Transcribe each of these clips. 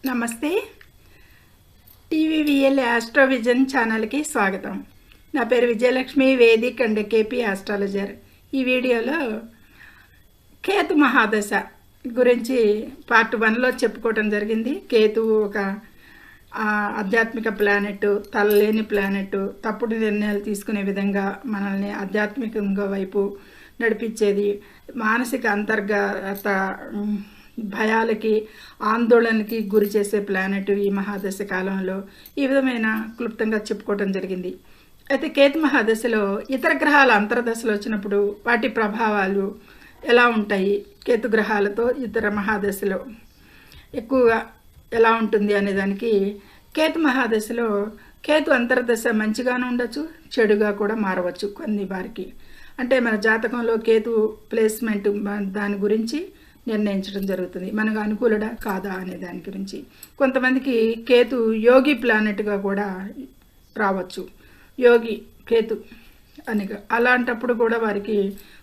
నమస్తే. టీవీవీఎల్ ఆస్ట్రోవిజన్ ఛానల్కి స్వాగతం. నా పేరు Vijayalakshmi, Vedic and KP astrologer. ఈ వీడియోలో కేతు మహాదశ గురించి పార్ట్ 1లో చెప్పుకోవటం జరిగింది. కేతు ఒక ఆధ్యాత్మిక ప్లానెట్, తలలేని ప్లానెట్, తప్పుడు నిర్ణయాలు తీసుకునే విధంగా మనల్ని ఆధ్యాత్మికంగా వైపు నడిపించేది, మానసిక అంతర్గత భయాలకి ఆందోళనకి గురి చేసే ప్లానెట్ ఈ మహాదశ కాలంలో. ఈ విధమైన క్లుప్తంగా చెప్పుకోవటం జరిగింది. అయితే కేతు మహాదశలో ఇతర గ్రహాల అంతర్దశలు వచ్చినప్పుడు వాటి ప్రభావాలు ఎలా ఉంటాయి, కేతు గ్రహాలతో ఇతర మహాదశలో ఎక్కువగా ఎలా ఉంటుంది అనేదానికి, కేతు మహాదశలో కేతు అంతర్దశ మంచిగానే ఉండొచ్చు, చెడుగా కూడా మారవచ్చు కొన్ని వారికి. అంటే మన జాతకంలో కేతు ప్లేస్మెంట్ దాని గురించి నిర్ణయించడం జరుగుతుంది, మనకు అనుకూలడా కాదా అనే దాని గురించి. కొంతమందికి కేతు యోగి ప్లానెట్గా కూడా రావచ్చు, యోగి కేతు అనిగా. అలాంటప్పుడు కూడా వారికి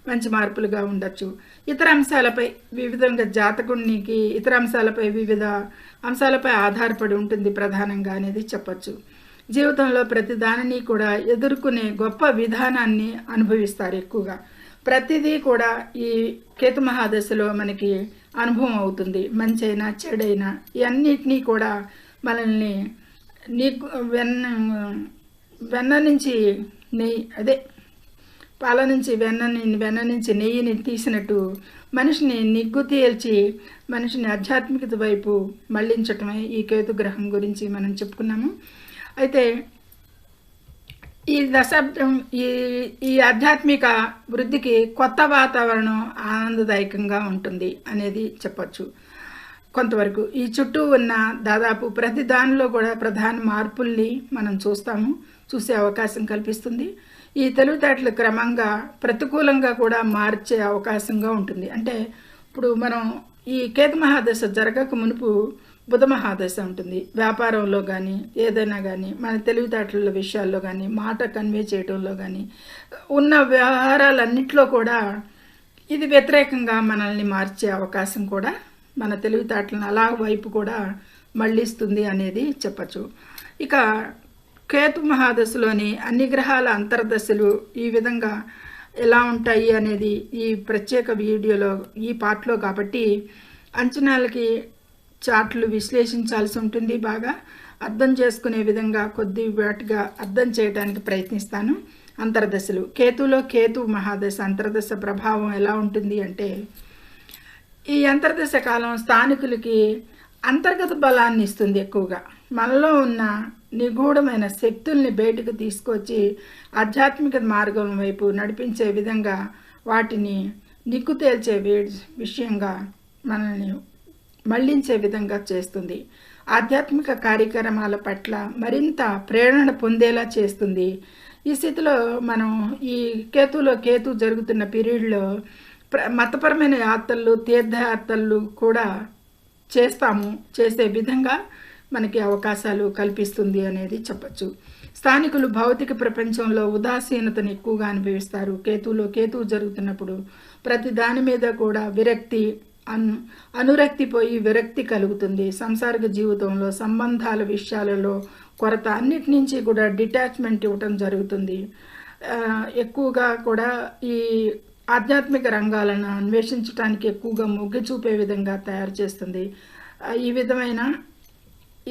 మంచి మార్పులుగా ఉండొచ్చు. ఇతర అంశాలపై వివిధంగా జాతకునికి ఇతర అంశాలపై వివిధ అంశాలపై ఆధారపడి ఉంటుంది ప్రధానంగా అనేది చెప్పచ్చు. జీవితంలో ప్రతి దానిని కూడా ఎదుర్కొనే గొప్ప విధానాన్ని అనుభవిస్తారు ఎక్కువగా. ప్రతిదీ కూడా ఈ కేతు మహాదశలో మనకి అనుభవం అవుతుంది. మంచైనా చెడైనా ఇవన్నిటినీ కూడా మనల్ని వెన్న నుంచి నెయ్యి, అదే పాల నుంచి వెన్న నుంచి నెయ్యిని తీసినట్టు మనిషిని నిగ్గు తేల్చి మనిషిని ఆధ్యాత్మికత వైపు మళ్లించటమే ఈ కేతు గ్రహం గురించి మనం చెప్పుకున్నాము. అయితే ఈ దశాబ్దం ఈ ఆధ్యాత్మిక వృద్ధికి కొత్త వాతావరణం ఆనందదాయకంగా ఉంటుంది అనేది చెప్పచ్చు. కొంతవరకు ఈ చుట్టూ ఉన్న దాదాపు ప్రతి దానిలో కూడా ప్రధాన మార్పుల్ని మనం చూసే అవకాశం కల్పిస్తుంది. ఈ తెలివితేటలు క్రమంగా ప్రతికూలంగా కూడా మార్చే అవకాశంగా ఉంటుంది. అంటే ఇప్పుడు మనం ఈ కేతు మహాదశ జరగక మునుపు బుధ మహాదశ ఉంటుంది. వ్యాపారంలో కానీ ఏదైనా కానీ మన తెలివితేటల విషయాల్లో కానీ మాట కన్వే చేయడంలో కానీ ఉన్న వ్యవహారాలన్నింటిలో కూడా ఇది వ్యతిరేకంగా మనల్ని మార్చే అవకాశం కూడా మన తెలివితేటలను అలా వైపు కూడా మళ్ళిస్తుంది అనేది చెప్పచ్చు. ఇక కేతు మహాదశలోని అన్ని గ్రహాల అంతర్దశలు ఈ విధంగా ఎలా ఉంటాయి అనేది ఈ ప్రత్యేక వీడియోలో ఈ పార్ట్లో కాబట్టి అంచనాలకి చార్ట్లు విశ్లేషించాల్సి ఉంటుంది. బాగా అర్థం చేసుకునే విధంగా కొద్ది వాటిగా అర్థం చేయడానికి ప్రయత్నిస్తాను. అంతర్దశలు, కేతులో కేతు మహాదశ అంతర్దశ ప్రభావం ఎలా ఉంటుంది అంటే, ఈ అంతర్దశ కాలం స్థానికులకి అంతర్గత బలాన్ని ఇస్తుంది. ఎక్కువగా మనలో ఉన్న నిగూఢమైన శక్తుల్ని బయటకు తీసుకొచ్చి ఆధ్యాత్మిక మార్గం వైపు నడిపించే విధంగా వాటిని నిగ్గు తేల్చే విషయంగా మనల్ని మళ్లించే విధంగా చేస్తుంది. ఆధ్యాత్మిక కార్యక్రమాల పట్ల మరింత ప్రేరణ పొందేలా చేస్తుంది. ఈ స్థితిలో మనం ఈ కేతు జరుగుతున్న పీరియడ్లో మతపరమైన యాత్రలు, తీర్థయాత్రలు కూడా చేసే విధంగా మనకి అవకాశాలు కల్పిస్తుంది అనేది చెప్పచ్చు. స్థానికులు భౌతిక ప్రపంచంలో ఉదాసీనతను ఎక్కువగా అనుభవిస్తారు. కేతు జరుగుతున్నప్పుడు ప్రతి దాని మీద కూడా అనురక్తి పోయి విరక్తి కలుగుతుంది. సంసారిక జీవితంలో సంబంధాల విషయాలలో కొరత, అన్నిటి నుంచి కూడా డిటాచ్మెంట్ ఇవ్వటం జరుగుతుంది. ఎక్కువగా కూడా ఈ ఆధ్యాత్మిక రంగాలను అన్వేషించడానికి ఎక్కువగా మొగ్గు చూపే విధంగా తయారు చేస్తుంది ఈ విధమైన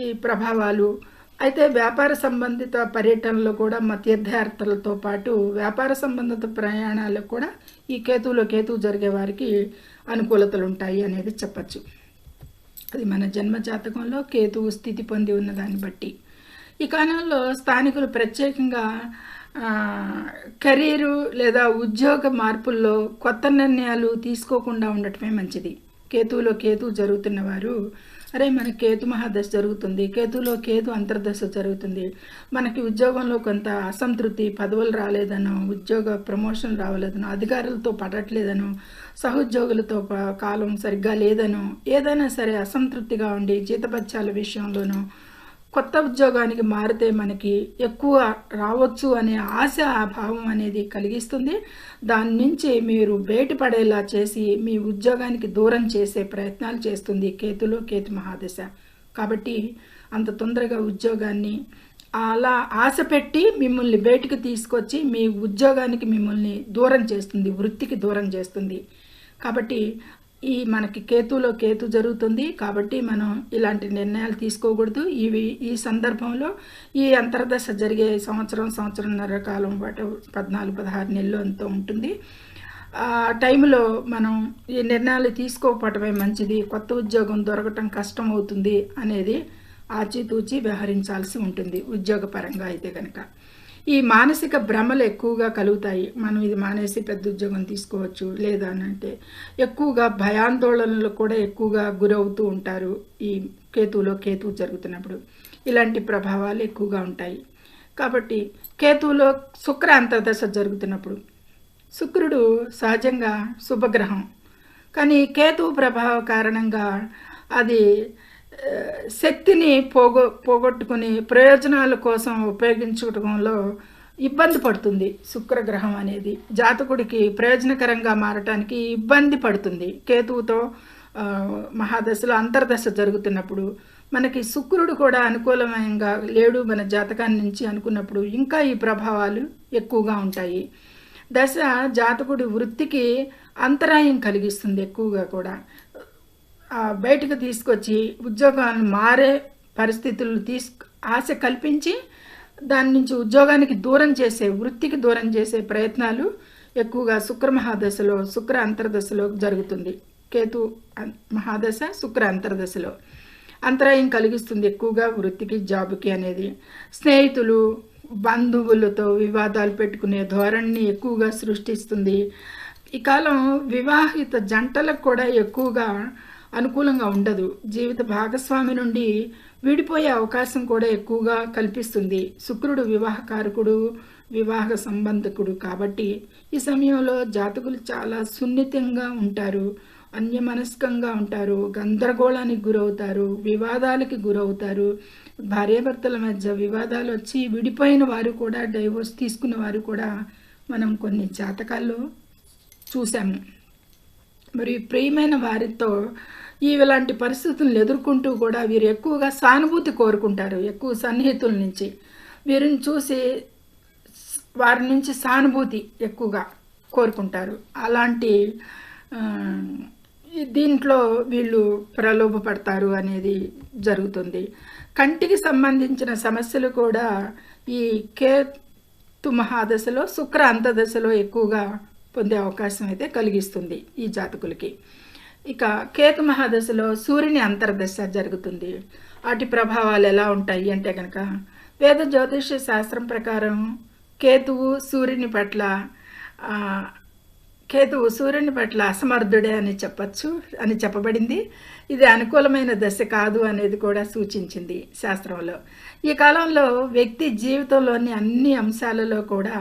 ఈ ప్రభావాలు. అయితే వ్యాపార సంబంధిత పర్యటనలో కూడా తీర్థయాత్రలతో పాటు వ్యాపార సంబంధిత ప్రయాణాలకు కూడా ఈ కేతు జరిగే వారికి అనుకూలతలు ఉంటాయి అనేది చెప్పచ్చు. అది మన జన్మ జాతకంలో కేతువు స్థితి పొంది ఉన్న దాన్ని బట్టి. ఈ కాలంలో స్థానికులు ప్రత్యేకంగా కెరీరు లేదా ఉద్యోగ మార్పుల్లో కొత్త నిర్ణయాలు తీసుకోకుండా ఉండటమే మంచిది. కేతు జరుగుతున్న వారు, అరే మన కేతు మహాదశ జరుగుతుంది, కేతులో కేతు అంతర్దశ జరుగుతుంది, మనకి ఉద్యోగంలో కొంత అసంతృప్తి, పదవులు రాలేదనో, ఉద్యోగ ప్రమోషన్ రావలేదనో, అధికారులతో పడట్లేదనో, సహోద్యోగులతో కాలం సరిగ్గా లేదనో, ఏదైనా సరే అసంతృప్తిగా ఉండి జీతభత్యాల విషయంలోనూ కొత్త ఉద్యోగానికి మారితే మనకి ఎక్కువ రావచ్చు అనే ఆశ, భావం అనేది కలిగిస్తుంది. దాని నుంచి మీరు బయటపడేలా చేసి మీ ఉద్యోగానికి దూరం చేసే ప్రయత్నాలు చేస్తుంది కేతు మహాదశ. కాబట్టి అంత తొందరగా ఉద్యోగాన్ని అలా ఆశ పెట్టి మిమ్మల్ని బయటికి తీసుకొచ్చి మీ ఉద్యోగానికి మిమ్మల్ని దూరం చేస్తుంది, వృత్తికి దూరం చేస్తుంది. కాబట్టి మనకి కేతులో కేతు జరుగుతుంది కాబట్టి మనం ఇలాంటి నిర్ణయాలు తీసుకోకూడదు. ఈ సందర్భంలో ఈ అంతర్దశ జరిగే సంవత్సరంన్నర కాలం పాటు 14-16 నెలలు అంతా ఉంటుంది. ఆ టైంలో మనం ఈ నిర్ణయాలు తీసుకోకపోవటమే మంచిది. కొత్త ఉద్యోగం దొరకటం కష్టం అవుతుంది అనేది ఆచితూచి వ్యవహరించాల్సి ఉంటుంది ఉద్యోగపరంగా అయితే కనుక. ఈ మానసిక భ్రమలు ఎక్కువగా కలుగుతాయి. మనం ఇది మానేసి పెద్ద ఉద్యోగం తీసుకోవచ్చు లేదా అని అంటే ఎక్కువగా భయాందోళనలు కూడా ఎక్కువగా గురవుతూ ఉంటారు. ఈ కేతువు జరుగుతున్నప్పుడు ఇలాంటి ప్రభావాలు ఎక్కువగా ఉంటాయి. కాబట్టి కేతువులో శుక్ర అంతర్దశ జరుగుతున్నప్పుడు, శుక్రుడు సహజంగా శుభగ్రహం, కానీ కేతువు ప్రభావ కారణంగా అది శక్తిని పోగొట్టుకుని ప్రయోజనాల కోసం ఉపయోగించుకోవడంలో ఇబ్బంది పడుతుంది. శుక్రగ్రహం అనేది జాతకుడికి ప్రయోజనకరంగా మారటానికి ఇబ్బంది పడుతుంది. కేతువుతో మహాదశలో అంతర్దశ జరుగుతున్నప్పుడు మనకి శుక్రుడు కూడా అనుకూలంగా లేడు మన జాతకాన్ని నుంచి అనుకున్నప్పుడు ఇంకా ఈ ప్రభావాలు ఎక్కువగా ఉంటాయి. దశ జాతకుడి వృత్తికి అంతరాయం కలిగిస్తుంది. ఎక్కువగా కూడా బయటకు తీసుకొచ్చి ఉద్యోగాలను మారే పరిస్థితులు ఆశ కల్పించి దాని నుంచి ఉద్యోగానికి దూరం చేసే, వృత్తికి దూరం చేసే ప్రయత్నాలు ఎక్కువగా శుక్ర మహాదశలో, శుక్ర అంతర్దశలో జరుగుతుంది. కేతు మహాదశ శుక్ర అంతర్దశలో అంతరాయం కలిగిస్తుంది ఎక్కువగా వృత్తికి, జాబుకి అనేది. స్నేహితులు, బంధువులతో వివాదాలు పెట్టుకునే ధోరణిని ఎక్కువగా సృష్టిస్తుంది. ఈ కాలం వివాహిత జంటలకు కూడా ఎక్కువగా అనుకూలంగా ఉండదు. జీవిత భాగస్వామి నుండి విడిపోయే అవకాశం కూడా ఎక్కువగా కల్పిస్తుంది. శుక్రుడు వివాహకారకుడు, వివాహ సంబంధకుడు కాబట్టి ఈ సమయంలో జాతకులు చాలా సున్నితంగా ఉంటారు, అన్యమనస్కంగా ఉంటారు, గందరగోళానికి గురవుతారు, వివాదాలకి గురవుతారు. భార్యాభర్తల మధ్య వివాదాలు వచ్చి విడిపోయిన వారు కూడా, డైవోర్స్ తీసుకున్న వారు కూడా మనం కొన్ని జాతకాల్లో చూసాము. మరి ప్రియమైన వారితో ఇలాంటి పరిస్థితులను ఎదుర్కొంటూ కూడా వీరు ఎక్కువగా సానుభూతి కోరుకుంటారు. ఎక్కువ సన్నిహితుల నుంచి వీరిని చూసి వారి నుంచి సానుభూతి ఎక్కువగా కోరుకుంటారు. అలాంటి దీంట్లో వీళ్ళు ప్రలోభపడతారు అనేది జరుగుతుంది. కంటికి సంబంధించిన సమస్యలు కూడా ఈ కేతు మహాదశలో, శుక్ర అంతర్దశలో ఎక్కువగా పొందే అవకాశం అయితే కలిగిస్తుంది ఈ జాతకులకి. ఇక కేతు మహాదశలో సూర్యుని అంతర్దశ జరుగుతుంది. వాటి ప్రభావాలు ఎలా ఉంటాయి అంటే కనుక వేద జ్యోతిష శాస్త్రం ప్రకారం కేతువు సూర్యుని పట్ల అసమర్థుడే అని చెప్పబడింది. ఇది అనుకూలమైన దశ కాదు అనేది కూడా సూచించింది శాస్త్రంలో. ఈ కాలంలో వ్యక్తి జీవితంలోని అన్ని అంశాలలో కూడా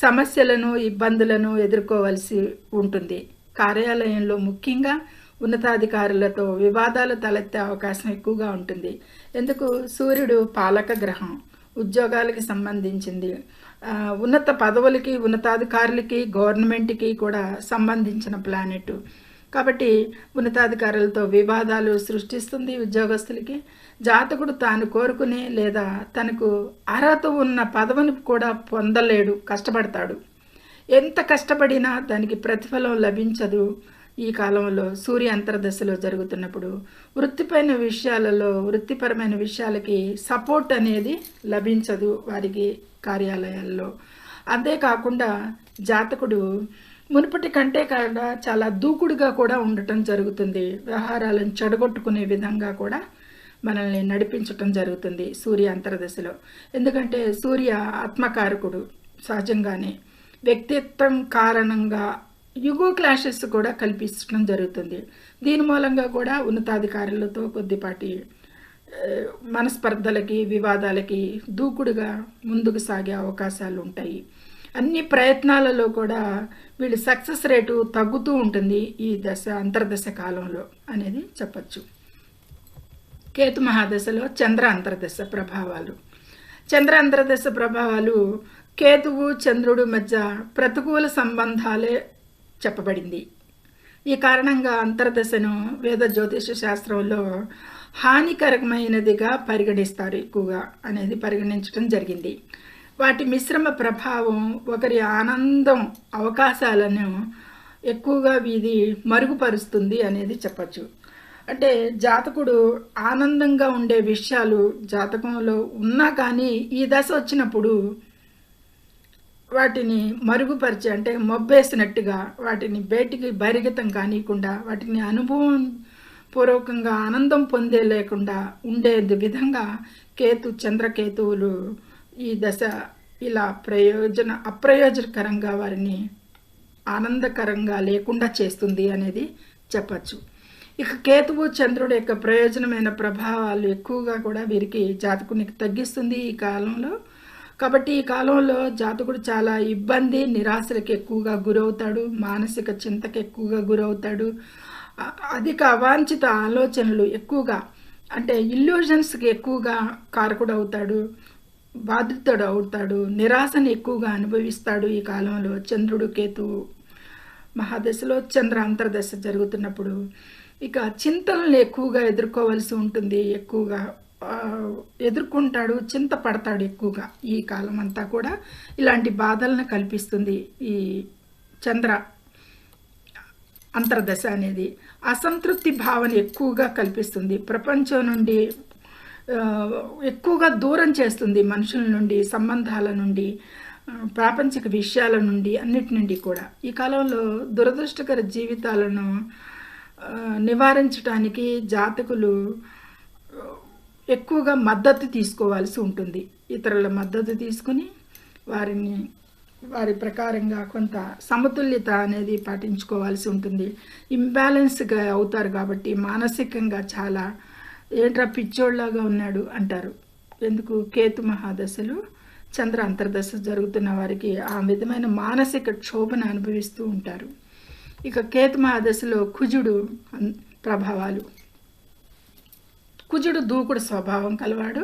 సమస్యలను, ఇబ్బందులను ఎదుర్కోవలసి ఉంటుంది. కార్యాలయంలో ముఖ్యంగా ఉన్నతాధికారులతో వివాదాలు తలెత్తే అవకాశం ఎక్కువగా ఉంటుంది. ఎందుకు? సూర్యుడు పాలక గ్రహం, ఉద్యోగాలకి సంబంధించింది, ఉన్నత పదవులకి, ఉన్నతాధికారులకి, గవర్నమెంట్కి కూడా సంబంధించిన ప్లానెట్ కాబట్టి ఉన్నతాధికారులతో వివాదాలు సృష్టిస్తుంది ఉద్యోగస్తులకి. జాతకుడు తాను కోరుకునే లేదా తనకు అర్హత ఉన్న పదవిని కూడా పొందలేడు, కష్టపడతాడు. ఎంత కష్టపడినా దానికి ప్రతిఫలం లభించదు. ఈ కాలంలో సూర్య అంతర్దశలో జరుగుతున్నప్పుడు వృత్తిపరమైన విషయాలకి సపోర్ట్ అనేది లభించదు వారికి కార్యాలయాల్లో. అంతేకాకుండా జాతకుడు మునుపటి కంటే కూడా చాలా దూకుడుగా కూడా ఉండటం జరుగుతుంది. వ్యవహారాలను చెడగొట్టుకునే విధంగా కూడా మనల్ని నడిపించటం జరుగుతుంది సూర్య అంతర్దశలో. ఎందుకంటే సూర్య ఆత్మకారకుడు. సహజంగానే వ్యక్తిత్వం కారణంగా యుగో క్లాషెస్ కూడా కల్పించడం జరుగుతుంది. దీని మూలంగా కూడా ఉన్నతాధికారులతో కొద్దిపాటి మనస్పర్ధలకి, వివాదాలకి దూకుడుగా ముందుకు సాగే అవకాశాలు ఉంటాయి. అన్ని ప్రయత్నాలలో కూడా వీళ్ళ సక్సెస్ రేటు తగ్గుతూ ఉంటుంది ఈ అంతర్దశ కాలంలో అనేది చెప్పచ్చు. కేతు మహాదశలో చంద్ర అంతర్దశ ప్రభావాలు. చంద్ర అంతర్దశ ప్రభావాలు కేతువు చంద్రుడు మధ్య ప్రతికూల సంబంధాలే చెప్పబడింది. ఈ కారణంగా అంతర్దశను వేద జ్యోతిష శాస్త్రంలో హానికరమైనదిగా పరిగణిస్తారు ఎక్కువగా అనేది పరిగణించడం జరిగింది. వాటి మిశ్రమ ప్రభావం ఒకరి ఆనందం అవకాశాలను ఎక్కువగా ఇది మరుగుపరుస్తుంది అనేది చెప్పచ్చు. అంటే జాతకుడు ఆనందంగా ఉండే విషయాలు జాతకంలో ఉన్నా కానీ ఈ దశ వచ్చినప్పుడు వాటిని మరుగుపరిచి, అంటే మొబ్బేసినట్టుగా వాటిని బయటికి బహిర్గతం కానియకుండా వాటిని అనుభవం పూర్వకంగా ఆనందం పొందే లేకుండా ఉండే విధంగా చంద్రకేతువులు ఈ దశ ఇలా అప్రయోజనకరంగా వారిని ఆనందకరంగా లేకుండా చేస్తుంది అనేది చెప్పచ్చు. ఇక కేతువు చంద్రుడు యొక్క ప్రయోజనమైన ప్రభావాలు ఎక్కువగా కూడా వీరికి జాతకునికి తగ్గిస్తుంది ఈ కాలంలో. కాబట్టి ఈ కాలంలో జాతకుడు చాలా ఇబ్బంది, నిరాశలకు ఎక్కువగా గురవుతాడు, మానసిక చింతకు ఎక్కువగా గురవుతాడు, అధిక అవాంఛిత ఆలోచనలు ఎక్కువగా, అంటే ఇల్యూజన్స్కి ఎక్కువగా కారకుడు అవుతాడు, బాధితుడు అవుతాడు, నిరాశను ఎక్కువగా అనుభవిస్తాడు. ఈ కాలంలో చంద్రుడు కేతువు మహాదశలో చంద్ర అంతర్దశ జరుగుతున్నప్పుడు ఇక చింతనలు ఎక్కువగా ఎదుర్కోవలసి ఉంటుంది, ఎక్కువగా ఎదుర్కొంటాడు, చింతపడతాడు ఎక్కువగా. ఈ కాలం అంతా కూడా ఇలాంటి బాధలను కల్పిస్తుంది ఈ చంద్ర అంతర్దశ అనేది. అసంతృప్తి భావన ఎక్కువగా కల్పిస్తుంది, ప్రపంచం నుండి ఎక్కువగా దూరం చేస్తుంది, మనుషుల నుండి, సంబంధాల నుండి, ప్రాపంచిక విషయాల నుండి, అన్నిటి నుండి కూడా. ఈ కాలంలో దురదృష్టకర జీవితాలను నివారించడానికి జాతకులు ఎక్కువగా మద్దతు తీసుకోవాల్సి ఉంటుంది. ఇతరుల మద్దతు తీసుకుని వారి ప్రకారంగా కొంత సమతుల్యత అనేది పాటించుకోవాల్సి ఉంటుంది. ఇంబ్యాలెన్స్గా అవుతారు కాబట్టి మానసికంగా చాలా ఏంట్రా పిచ్చోళ్ళలాగా ఉన్నాడు అంటారు. ఎందుకు? కేతు మహాదశలు చంద్ర అంతర్దశ జరుగుతున్న వారికి ఆ విధమైన మానసిక క్షోభను అనుభవిస్తూ ఉంటారు. ఇక కేతు మహాదశలో కుజుడు ప్రభావాలు. కుజుడు దూకుడు స్వభావం కలవాడు.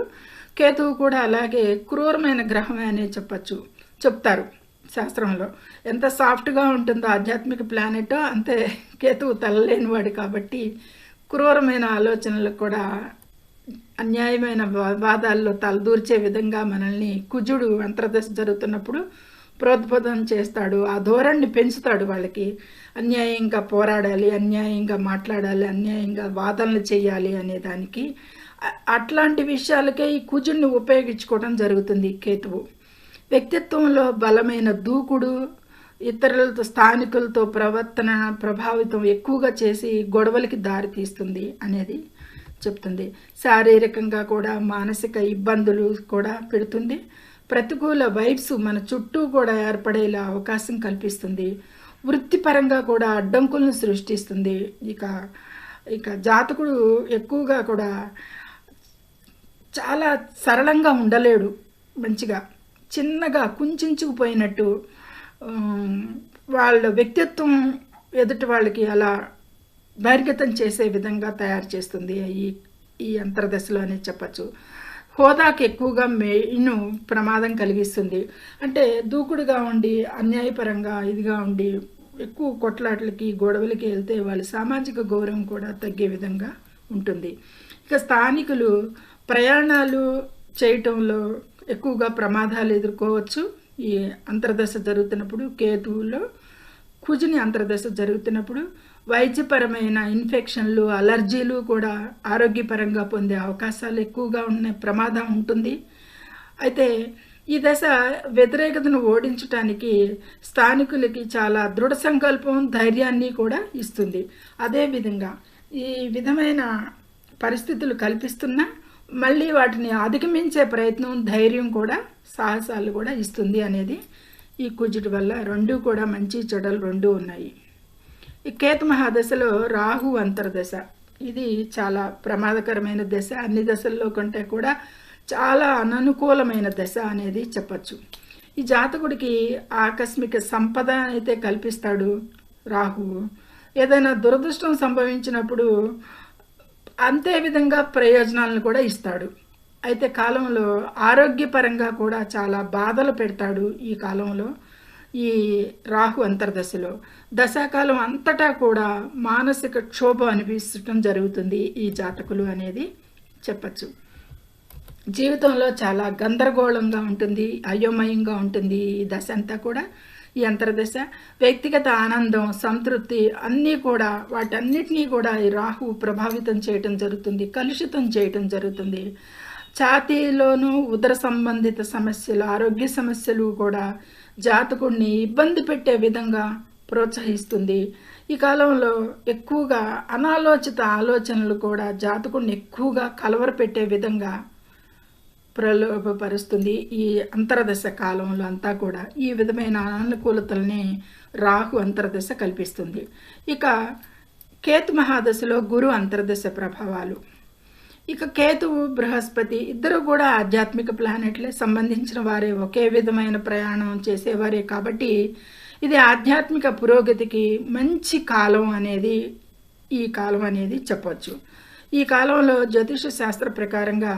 కేతువు కూడా అలాగే క్రూరమైన గ్రహమే అనే చెప్తారు శాస్త్రంలో. ఎంత సాఫ్ట్గా ఉంటుందో ఆధ్యాత్మిక ప్లానెట్ అంతే కేతువు తలలేనివాడు కాబట్టి క్రూరమైన ఆలోచనలకు కూడా, అన్యాయమైన వాదాల్లో తలదూర్చే విధంగా మనల్ని కుజుడు అంతర్దశ జరుగుతున్నప్పుడు ప్రోద్బోధం చేస్తాడు. ఆ ధోరణిని పెంచుతాడు. వాళ్ళకి అన్యాయంగా పోరాడాలి, అన్యాయంగా మాట్లాడాలి, అన్యాయంగా వాదనలు చేయాలి అనే దానికి, అట్లాంటి విషయాలకే ఈ కుజుడిని ఉపయోగించుకోవడం జరుగుతుంది కేతువు. వ్యక్తిత్వంలో బలమైన దూకుడు, ఇతరులతో స్థానికులతో ప్రవర్తన ప్రభావితం ఎక్కువగా చేసి గొడవలకి దారి తీస్తుంది అనేది చెప్తుంది. శారీరకంగా కూడా మానసిక ఇబ్బందులు కూడా పెడుతుంది. ప్రతికూల వైబ్స్ మన చుట్టూ కూడా ఏర్పడేలా అవకాశం కల్పిస్తుంది. వృత్తిపరంగా కూడా అడ్డంకులను సృష్టిస్తుంది. ఇక జాతకుడు ఎక్కువగా కూడా చాలా సరళంగా ఉండలేడు. మంచిగా చిన్నగా కుంచుకుపోయినట్టు వాళ్ళ వ్యక్తిత్వం ఎదుటి వాళ్ళకి అలా బహిర్గతం చేసే విధంగా తయారు చేస్తుంది ఈ అంతర్దశలో అని చెప్పచ్చు. హోదాకి ఎక్కువగా మెయిన్ ప్రమాదం కలిగిస్తుంది. అంటే దూకుడుగా ఉండి అన్యాయపరంగా ఇదిగా ఉండి ఎక్కువ కొట్లాటలకి గొడవలకి వెళ్తే వాళ్ళ సామాజిక గౌరవం కూడా తగ్గే విధంగా ఉంటుంది. ఇక స్థానికులు ప్రయాణాలు చేయటంలో ఎక్కువగా ప్రమాదాలు ఎదుర్కోవచ్చు. ఈ అంతర్దశ జరుగుతున్నప్పుడు కేతువులో కుజుని అంతర్దశ జరుగుతున్నప్పుడు వైద్యపరమైన ఇన్ఫెక్షన్లు, అలర్జీలు కూడా ఆరోగ్యపరంగా పొందే అవకాశాలు ఎక్కువగా ఉన్న ప్రమాదం ఉంటుంది. అయితే ఈ దశ వ్యతిరేకతను ఓడించడానికి స్థానికులకి చాలా దృఢ సంకల్పం, ధైర్యాన్ని కూడా ఇస్తుంది. అదేవిధంగా ఈ విధమైన పరిస్థితులు కల్పిస్తున్నా మళ్ళీ వాటిని అధిగమించే ప్రయత్నం, ధైర్యం కూడా, సాహసాలు కూడా ఇస్తుంది అనేది ఈ కుజుడి వల్ల. రెండూ కూడా మంచి చెడులు రెండూ ఉన్నాయి. ఈ కేతు మహాదశలో రాహు అంతర్దశ, ఇది చాలా ప్రమాదకరమైన దశ. అన్ని దశల్లో కంటే కూడా చాలా అననుకూలమైన దశ అనేది చెప్పచ్చు. ఈ జాతకుడికి ఆకస్మిక సంపద అయితే కల్పిస్తాడు రాహువు. ఏదైనా దురదృష్టం సంభవించినప్పుడు అంతే విధంగా ప్రయోజనాలను కూడా ఇస్తాడు. అయితే కాలంలో ఆరోగ్యపరంగా కూడా చాలా బాధలు పెడతాడు. ఈ కాలంలో ఈ రాహు అంతర్దశలో. దశాకాలం అంతటా కూడా మానసిక క్షోభ అనిపించడం జరుగుతుంది ఈ జాతకులు అనేది చెప్పచ్చు. జీవితంలో చాలా గందరగోళంగా ఉంటుంది, అయోమయంగా ఉంటుంది ఈ దశ అంతా కూడా. ఈ అంతర్దశ వ్యక్తిగత ఆనందం, సంతృప్తి అన్నీ కూడా వాటన్నిటినీ కూడా ఈ రాహు ప్రభావితం చేయటం జరుగుతుంది, కలుషితం చేయటం జరుగుతుంది. ఛాతీలోనూ ఉదర సంబంధిత సమస్యలు, ఆరోగ్య సమస్యలు కూడా జాతకుడిని ఇబ్బంది పెట్టే విధంగా ప్రోత్సహిస్తుంది. ఈ కాలంలో ఎక్కువగా అనాలోచిత ఆలోచనలు కూడా జాతకుడిని ఎక్కువగా కలవరపెట్టే విధంగా ప్రలోభపరుస్తుంది. ఈ అంతర్దశ కాలంలో అంతా కూడా ఈ విధమైన అనానుకూలతల్ని రాహు అంతర్దశ కల్పిస్తుంది. ఇక కేతు మహాదశలో గురు అంతర్దశ ప్రభావాలు. ఇక కేతువు, బృహస్పతి ఇద్దరు కూడా ఆధ్యాత్మిక ప్లానెట్లే, సంబంధించిన వారే, ఒకే విధమైన ప్రయాణం చేసేవారే కాబట్టి ఇది ఆధ్యాత్మిక పురోగతికి మంచి కాలం అనేది ఈ కాలం అనేది చెప్పవచ్చు. ఈ కాలంలో జ్యోతిష శాస్త్ర ప్రకారంగా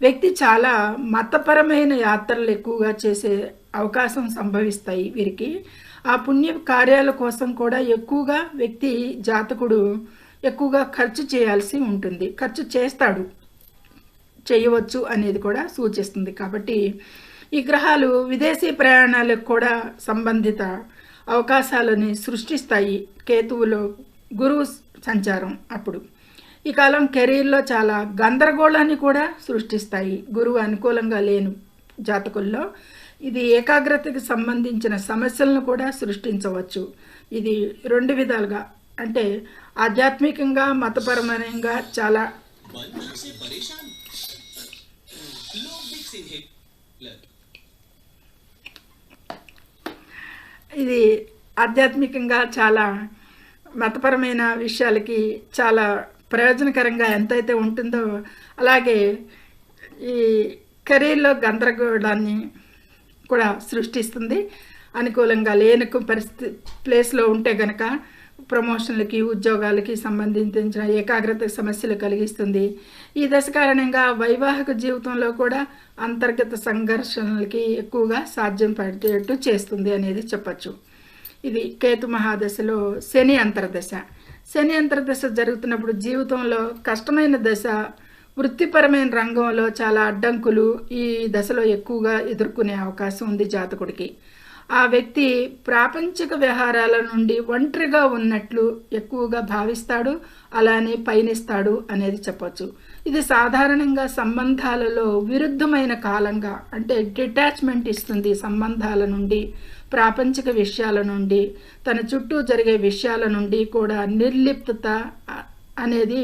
వ్యక్తి చాలా మతపరమైన యాత్రలు ఎక్కువగా చేసే అవకాశం సంభవిస్తాయి వీరికి. ఆ పుణ్య కార్యాల కోసం కూడా ఎక్కువగా వ్యక్తి జాతకుడు ఎక్కువగా ఖర్చు చేయాల్సి ఉంటుంది, ఖర్చు చేస్తాడు, చేయవచ్చు అనేది కూడా సూచిస్తుంది. కాబట్టి ఈ గ్రహాలు విదేశీ ప్రయాణాలకు కూడా సంబంధిత అవకాశాలని సృష్టిస్తాయి. కేతువులో గురువు సంచారం అప్పుడు ఈ కాలం కెరీర్లో చాలా గందరగోళాన్ని కూడా సృష్టిస్తాయి. గురువు అనుకూలంగా లేని జాతకుల్లో ఇది ఏకాగ్రతకి సంబంధించిన సమస్యలను కూడా సృష్టించవచ్చు. ఇది రెండు విధాలుగా, అంటే ఆధ్యాత్మికంగా, మతపరమంగా చాలా ఇది ఆధ్యాత్మికంగా చాలా మతపరమైన విషయాలకి చాలా ప్రయోజనకరంగా ఎంతైతే ఉంటుందో అలాగే ఈ కెరీర్లో గందరగోళాన్ని కూడా సృష్టిస్తుంది. అనుకూలంగా లేని పరిస్థితి ప్లేస్లో ఉంటే గనక ప్రమోషన్లకి, ఉద్యోగాలకి సంబంధించిన ఏకాగ్రత సమస్యలు కలిగిస్తుంది. ఈ దశ కారణంగా వైవాహిక జీవితంలో కూడా అంతర్గత సంఘర్షణలకి ఎక్కువగా సాధ్యం పడేటట్టు చేస్తుంది అనేది చెప్పచ్చు. ఇది కేతు మహాదశలో శని అంతర్దశ. శని అంతర్దశ జరుగుతున్నప్పుడు జీవితంలో కష్టమైన దశ, వృత్తిపరమైన రంగంలో చాలా అడ్డంకులు ఈ దశలో ఎక్కువగా ఎదుర్కొనే అవకాశం ఉంది జాతకుడికి. ఆ వ్యక్తి ప్రాపంచిక వ్యవహారాల నుండి ఒంటరిగా ఉన్నట్లు ఎక్కువగా భావిస్తాడు, అలానే పయనిస్తాడు అనేది చెప్పచ్చు. ఇది సాధారణంగా సంబంధాలలో విరుద్ధమైన కాలంగా, అంటే డిటాచ్మెంట్ ఇస్తుంది సంబంధాల నుండి, ప్రాపంచిక విషయాల నుండి, తన చుట్టూ జరిగే విషయాల నుండి కూడా నిర్లిప్తత అనేది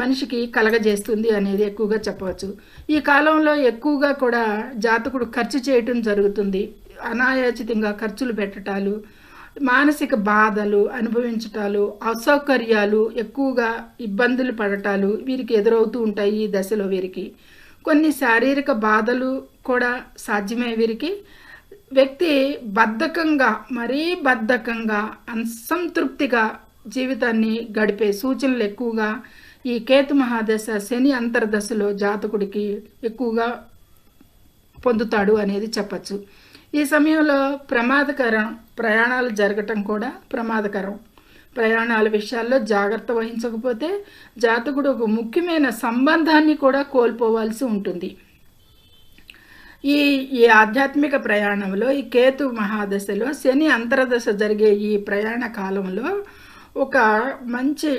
మనిషికి కలగజేస్తుంది అనేది ఎక్కువగా చెప్పవచ్చు. ఈ కాలంలో ఎక్కువగా కూడా జాతకుడు ఖర్చు చేయటం జరుగుతుంది. అనాయాచితంగా ఖర్చులు పెట్టటాలు, మానసిక బాధలు అనుభవించటాలు, అసౌకర్యాలు, ఎక్కువగా ఇబ్బందులు పడటాలు వీరికి ఎదురవుతూ ఉంటాయి ఈ దశలో. వీరికి కొన్ని శారీరక బాధలు కూడా సాధ్యమే. వీరికి వ్యక్తి బద్ధకంగా, మరీ బద్ధకంగా, అసంతృప్తిగా జీవితాన్ని గడిపే సూచనలు ఎక్కువగా ఈ కేతు మహాదశ, శని అంతర్దశలో జాతకుడికి ఎక్కువగా పొందుతాడు అనేది చెప్పచ్చు. ఈ సమయంలో ప్రమాదకరం ప్రయాణాలు జరగటం కూడా ప్రమాదకరం. ప్రయాణాల విషయాల్లో జాగ్రత్త వహించకపోతే జాతకుడు ఒక ముఖ్యమైన సంబంధాన్ని కూడా కోల్పోవాల్సి ఉంటుంది. ఈ ఆధ్యాత్మిక ప్రయాణంలో ఈ కేతు మహాదశలో శని అంతర్దశ జరిగే ఈ ప్రయాణ కాలంలో ఒక మంచి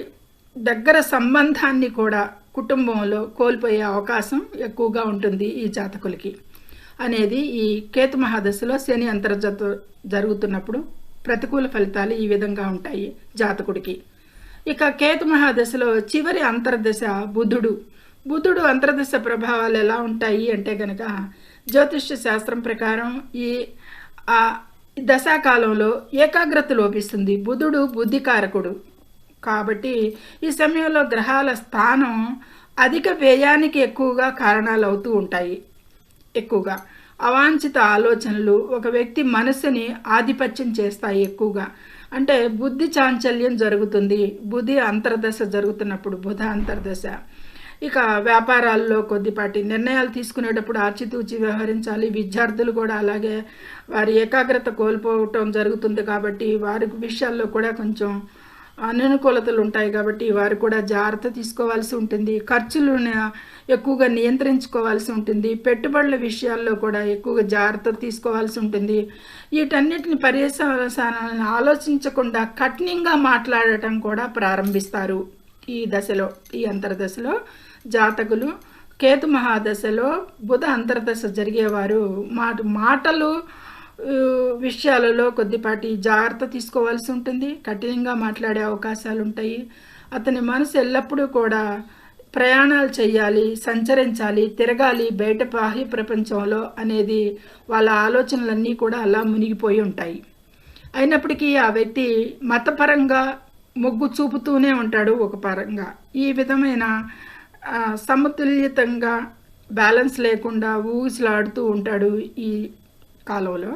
దగ్గర సంబంధాన్ని కూడా కుటుంబంలో కోల్పోయే అవకాశం ఎక్కువగా ఉంటుంది ఈ జాతకులకి అనేది ఈ కేతు మహాదశలో శని అంతర్జత జరుగుతున్నప్పుడు ప్రతికూల ఫలితాలు ఈ విధంగా ఉంటాయి జాతకుడికి. ఇక కేతు మహాదశలో చివరి అంతర్దశ బుధుడు అంతర్దశ ప్రభావాలు ఎలా ఉంటాయి అంటే కనుక జ్యోతిష్య శాస్త్రం ప్రకారం ఈ దశాకాలంలో ఏకాగ్రత లోపిస్తుంది. బుధుడు బుద్ధికారకుడు కాబట్టి ఈ సమయంలో గ్రహాల స్థానం అధిక వ్యయానికి ఎక్కువగా కారణాలు అవుతూ ఉంటాయి. ఎక్కువగా అవాంఛిత ఆలోచనలు ఒక వ్యక్తి మనసుని ఆధిపత్యం చేస్తాయి ఎక్కువగా. అంటే బుద్ధి చాంచల్యం జరుగుతుంది బుధి అంతర్దశ జరుగుతున్నప్పుడు, బుధ అంతర్దశ. ఇక వ్యాపారాల్లో కొద్దిపాటి నిర్ణయాలు తీసుకునేటప్పుడు ఆచితూచి వ్యవహరించాలి. విద్యార్థులు కూడా అలాగే వారి ఏకాగ్రత కోల్పోవటం జరుగుతుంది కాబట్టి వారి విషయాల్లో కూడా కొంచెం అననుకూలతలు ఉంటాయి కాబట్టి వారు కూడా జాగ్రత్త తీసుకోవాల్సి ఉంటుంది. ఖర్చులను ఎక్కువగా నియంత్రించుకోవాల్సి ఉంటుంది. పెట్టుబడుల విషయాల్లో కూడా ఎక్కువగా జాగ్రత్త తీసుకోవాల్సి ఉంటుంది. వీటన్నిటిని పర్యవసానాలను ఆలోచించకుండా కఠినంగా మాట్లాడటం కూడా ప్రారంభిస్తారు. ఈ దశలో, ఈ అంతర్దశలో జాతకులు కేతు మహాదశలో బుధ అంతర్దశ జరిగేవారు మాటలు విషయాలలో కొద్దిపాటి జాగ్రత్త తీసుకోవాల్సి ఉంటుంది. కఠినంగా మాట్లాడే అవకాశాలు ఉంటాయి. అతని మనసు ఎల్లప్పుడూ కూడా ప్రయాణాలు చేయాలి, సంచరించాలి, తిరగాలి బయట బాహ్య ప్రపంచంలో అనేది వాళ్ళ ఆలోచనలన్నీ కూడా అలా మునిగిపోయి ఉంటాయి. అయినప్పటికీ ఆ వ్యక్తి మతపరంగా మొగ్గు చూపుతూనే ఉంటాడు. ఒక పరంగా ఈ విధమైన సమతుల్యతంగా బ్యాలెన్స్ లేకుండా ఊగిసలాడుతూ ఉంటాడు. ఈ కాలంలో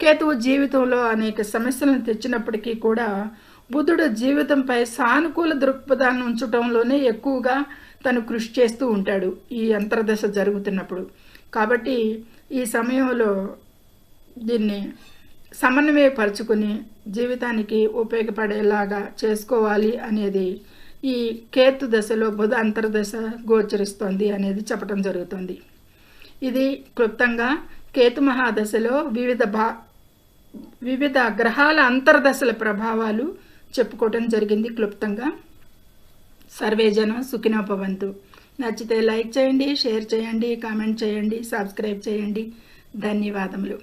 కేతువు జీవితంలో అనేక సమస్యలను తెచ్చినప్పటికీ కూడా బుధుడు జీవితంపై సానుకూల దృక్పథాన్ని ఉంచడంలోనే ఎక్కువగా తను కృషి చేస్తూ ఉంటాడు ఈ అంతర్దశ జరుగుతున్నప్పుడు. కాబట్టి ఈ సమయంలో దీన్ని సమన్వయపరుచుకుని జీవితానికి ఉపయోగపడేలాగా చేసుకోవాలి అనేది ఈ కేతు దశలో బుధ అంతర్దశ గోచరిస్తోంది అనేది చెప్పడం జరుగుతుంది. ఇది క్లుప్తంగా కేతు మహాదశలో వివిధ గ్రహాల అంతర్దశల ప్రభావాలు చెప్పుకోవటం జరిగింది క్లుప్తంగా. సర్వేజనం సుఖినో భవంతు. నచ్చితే లైక్ చేయండి, షేర్ చేయండి, కామెంట్ చేయండి, సబ్స్క్రైబ్ చేయండి. ధన్యవాదములు.